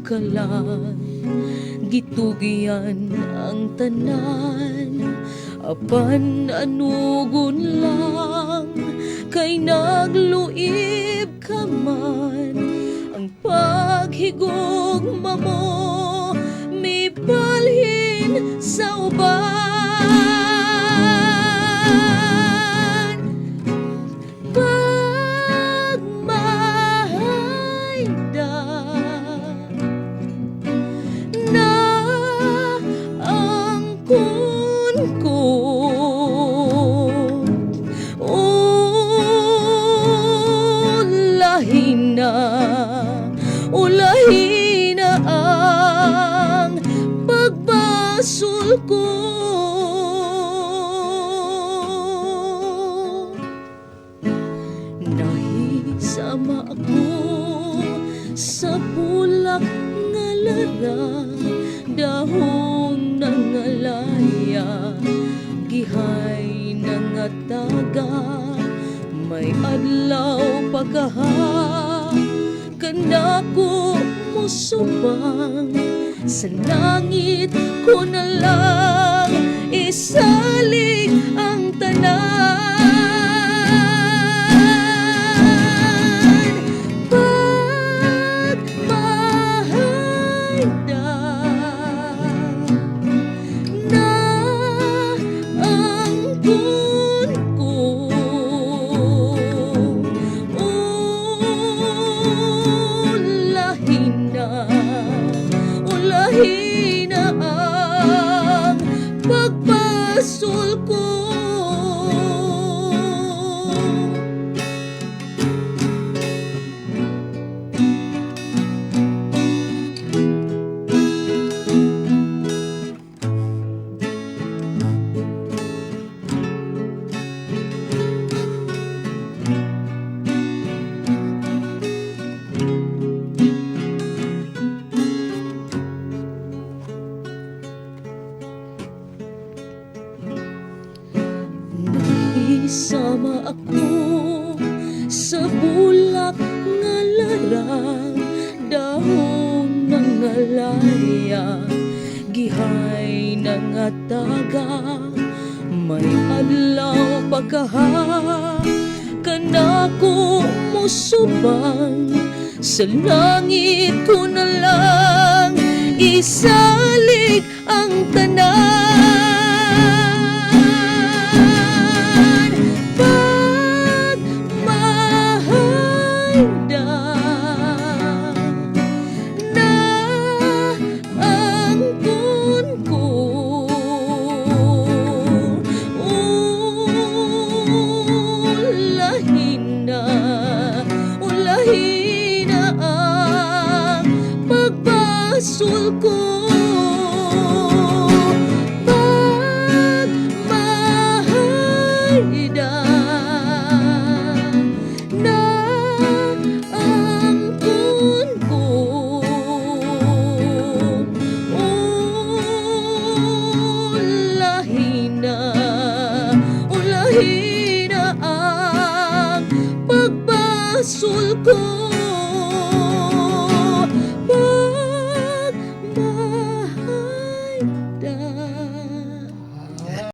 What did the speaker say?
kalan, gitugian ang tanan, apan anugon lang, kay nagluib ka man. Ang paghigugma mo, may balhin sa uban. Pagmahayda na ang kunkot, ulahin na ang pagbasol ko. Nahisama ako sa bulak nga lara, dahon ng alaya, gihay ng ataga, may adlaw pagkaha, kanako musubang, sa langit ko na lang isalig ang tanan. Pagmahayda na ang kunkot, ulahin na ang pagbasol ko. Isama ako sa bulak nga lara, dahon ng alaya, gihay ng ataga, may adlaw pagkaha, kanako musubang, sa langit ko na lang isalig ang tanan. Ulahin na ang pagbasol ko. Pagmahayda na ang kunkot, ulahin na ang pagbasol ko.